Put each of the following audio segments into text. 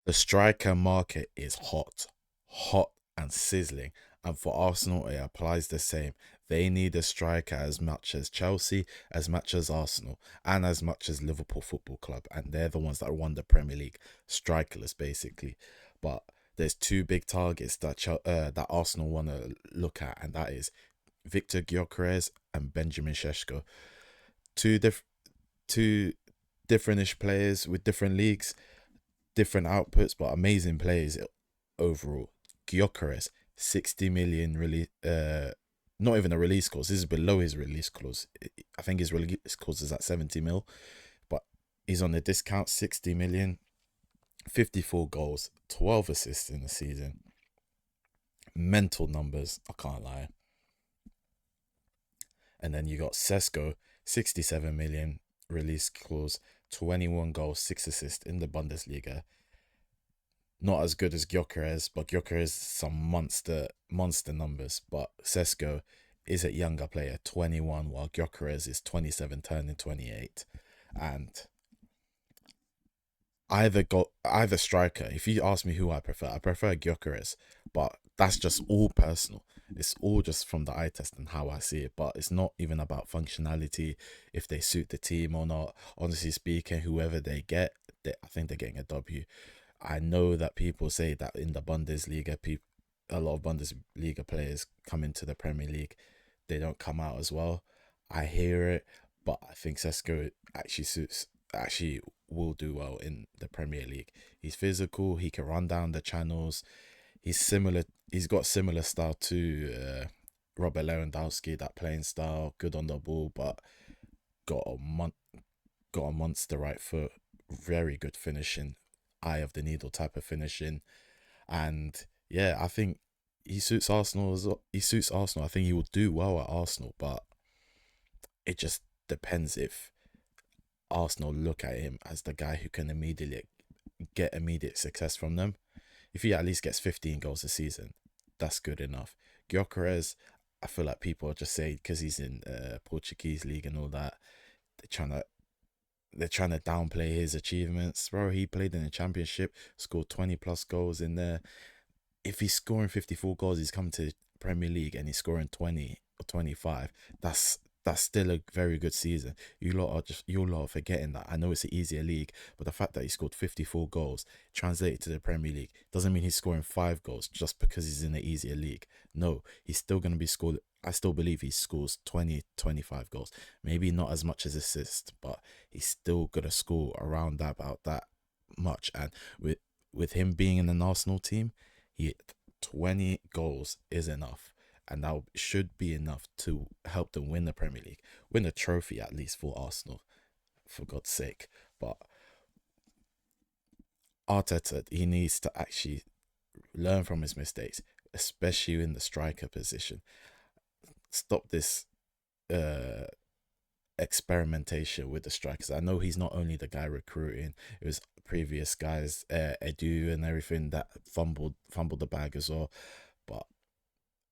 The striker market is hot and sizzling. And for Arsenal, it applies the same. They need a striker as much as Chelsea, as much as Arsenal, and as much as Liverpool Football Club. And they're the ones that won the Premier League, strikerless basically. But there's two big targets that Arsenal want to look at, and that is Victor Gyökeres and Benjamin Sheshko. Two diff- two differentish players with different leagues, different outputs, but amazing players overall. Gyökeres, 60 million release, not even a release clause. This is below his release clause. I think his release clause is at 70 mil, but he's on the discount, 60 million, 54 goals, 12 assists in the season. Mental numbers, I can't lie. And then you got SESKO, 67 million release clause, 21 goals, 6 assists in the Bundesliga. Not as good as Gyökeres, but Gyökeres some monster numbers. But SESKO is a younger player, 21, while Gyökeres is 27, turning 28. And either striker. If you ask me who I prefer Gyökeres, but that's just all personal. It's all just from the eye test and how I see it. But it's not even about functionality, if they suit the team or not. Honestly speaking, whoever they get, I think they're getting a W. I know that people say that in the Bundesliga, a lot of Bundesliga players come into the Premier League, they don't come out as well. I hear it, but I think Sesko actually will do well in the Premier League. He's physical. He can run down the channels. He's similar. He's got similar style to Robert Lewandowski. That playing style, good on the ball, but got a mon- got a monster right foot. Very good finishing, eye of the needle type of finishing, and yeah, I think he suits Arsenal as well. He suits Arsenal. I think he will do well at Arsenal, but it just depends if Arsenal look at him as the guy who can immediately get immediate success from them. If he at least gets 15 goals a season, that's good enough. Gyökeres, I feel like people are just saying because he's in Portuguese league and all that, they're trying to they're trying to downplay his achievements. Bro, he played in the championship, scored 20 plus goals in there. If he's scoring 54 goals, he's come to Premier League and he's scoring 20 or 25. That's still a very good season. You lot are forgetting that. I know it's an easier league, but the fact that he scored 54 goals translated to the Premier League doesn't mean he's scoring 5 goals just because he's in an easier league. No, he's still going to be scored. I still believe he scores 20, 25 goals. Maybe not as much as assists, but he's still going to score around that, about that much. And with him being in an Arsenal team, he 20 goals is enough, and that should be enough to help them win the Premier League, win a trophy at least for Arsenal, for God's sake. But Arteta, he needs to actually learn from his mistakes, especially in the striker position. Stop this uh experimentation with the strikers. I know he's not only the guy recruiting; it was previous guys, Edu and everything that fumbled the bag as well. But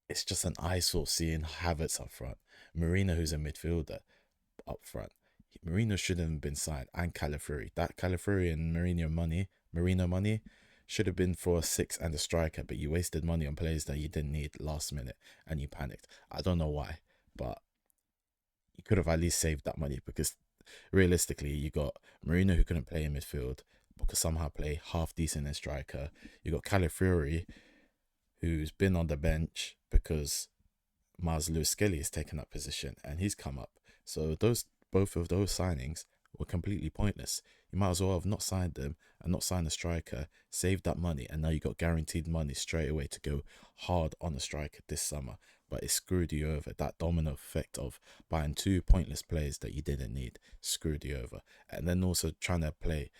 it's just an eyesore seeing Havertz up front, Marina, who's a midfielder, up front. Marino shouldn't have been signed, and Calafiori. That Calafiori and Marino money should have been for a six and a striker, but you wasted money on players that you didn't need last minute and you panicked. I don't know why, but you could have at least saved that money because realistically, you got Marino who couldn't play in midfield but could somehow play half decent as striker. You got Calafiori who's been on the bench because Miles Lewis Skelly has taken that position and he's come up. So both of those signings were completely pointless. You might as well have not signed them and not signed a striker, saved that money, and now you got guaranteed money straight away to go hard on a striker this summer. But it screwed you over. That domino effect of buying two pointless players that you didn't need screwed you over. And then also trying to play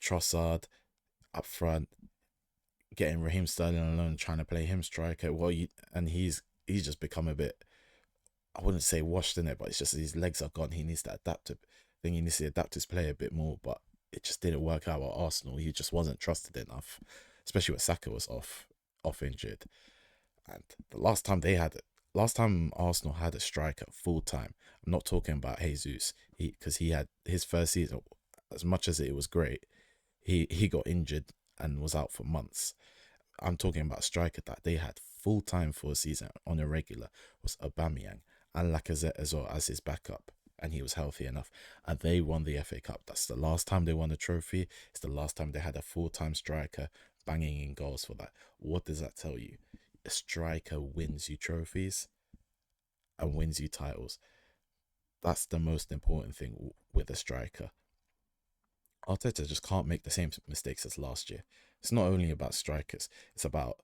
Trossard up front, getting Raheem Sterling alone, trying to play him striker. He's just become a bit, I wouldn't say washed in it, but it's just his legs are gone. He needs to adapt to. I think he needs to adapt his play a bit more, but it just didn't work out at Arsenal. He just wasn't trusted enough, especially when Saka was off injured. And last time Arsenal had a striker full time. I'm not talking about Jesus, because he had his first season. As much as it was great, he got injured and was out for months. I'm talking about striker that they had full time for a season on a regular was Aubameyang and Lacazette as well as his backup, and he was healthy enough, and they won the FA Cup. That's the last time they won a trophy. It's the last time they had a full time striker banging in goals for that. What does that tell you? A striker wins you trophies and wins you titles. That's the most important thing with a striker. Arteta just can't make the same mistakes as last year. It's not only about strikers, it's about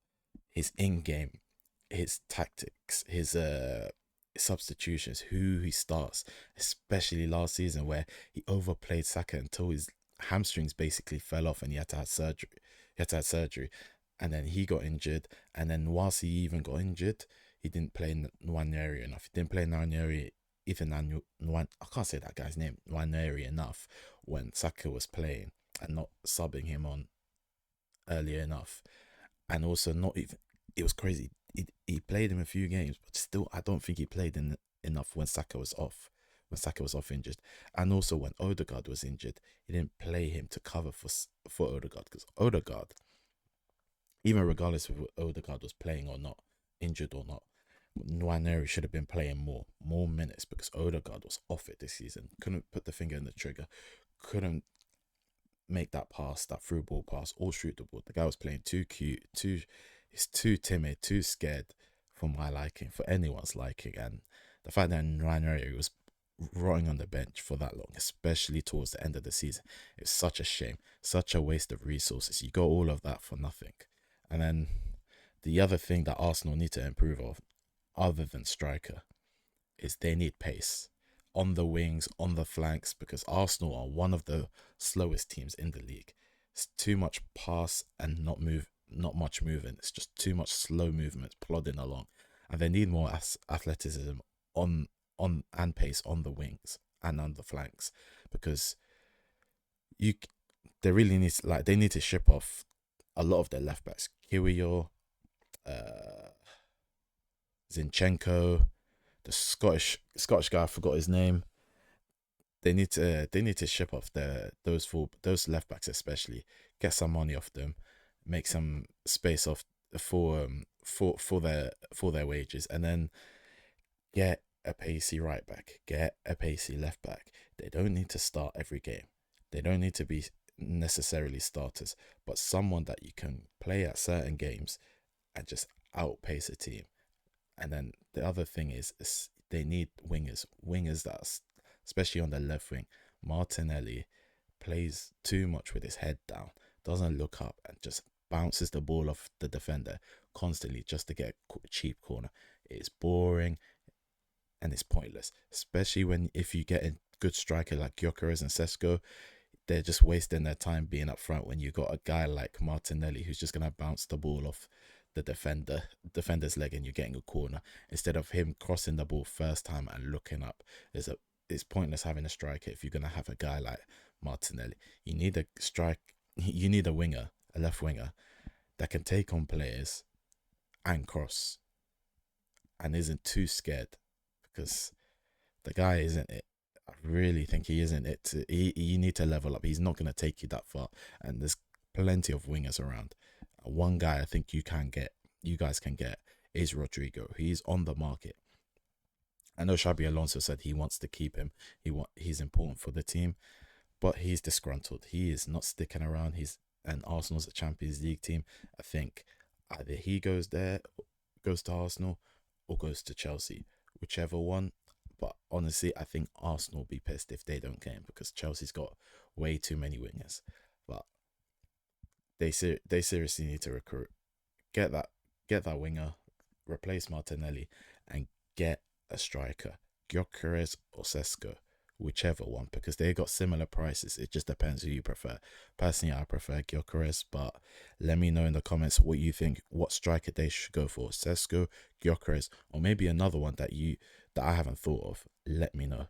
his in game, his tactics, his substitutions, who he starts, especially last season where he overplayed Saka until his hamstrings basically fell off and he had to have surgery. He had to have surgery. And then he got injured. And then whilst he even got injured, he didn't play Nwaneri enough. He didn't play Nwaneri even I can't say that guy's name, Nwaneri enough when Saka was playing and not subbing him on earlier enough. And also not even it was crazy. He played him a few games, but still I don't think he played enough when Saka was off. When Saka was off injured, and also when Odegaard was injured, he didn't play him to cover for Odegaard because Odegaard, even regardless of if Odegaard was playing or not, injured or not, Nwaneri should have been playing more minutes because Odegaard was off it this season. Couldn't put the finger in the trigger, couldn't make that pass, that through ball pass, or shoot the ball. The guy was playing too cute, he's too timid, too scared for my liking, for anyone's liking. And the fact that Nwaneri was rotting on the bench for that long, especially towards the end of the season, it's such a shame, such a waste of resources. You got all of that for nothing. And then the other thing that Arsenal need to improve of, other than striker, is they need pace on the wings, on the flanks, because Arsenal are one of the slowest teams in the league. It's too much pass and not much movement. It's just too much slow movement plodding along, and they need more athleticism on and pace on the wings and on the flanks, because you they really need they need to ship off a lot of their left backs. Kiwior, uh, Zinchenko, the Scottish guy, I forgot his name. They need to ship off those left backs, especially get some money off them, make some space off for their wages, and then get a pacey right back, get a pacey left back. They don't need to start every game. They don't need to be necessarily starters, but someone that you can play at certain games and just outpace a team. And then the other thing is they need wingers that, especially on the left wing. Martinelli plays too much with his head down, doesn't look up, and just bounces the ball off the defender constantly just to get a cheap corner. It's boring and it's pointless, especially when if you get a good striker like GYOKERES and SESKO, they're just wasting their time being up front when you got a guy like Martinelli who's just gonna bounce the ball off the defender's leg and you're getting a corner instead of him crossing the ball first time and looking up. It's pointless having a striker if you're gonna have a guy like Martinelli. You need a you need a winger, a left winger that can take on players and cross and isn't too scared, because the guy isn't it. I really think he isn't it. You need to level up. He's not going to take you that far. And there's plenty of wingers around. One guy I think you guys can get, is Rodrigo. He's on the market. I know Xabi Alonso said he wants to keep him. He's important for the team, but he's disgruntled. He is not sticking around. And Arsenal's a Champions League team. I think either he goes there, goes to Arsenal, or goes to Chelsea, whichever one. But honestly, I think Arsenal will be pissed if they don't get him because Chelsea's got way too many wingers. But they seriously need to recruit. Get that winger, replace Martinelli, and get a striker, Gyökeres or SESKO, whichever one, because they got similar prices. It just depends who you prefer. Personally, I prefer Gyökeres, but let me know in the comments what you think. What striker they should go for, SESKO, Gyökeres, or maybe another one that I haven't thought of. Let me know.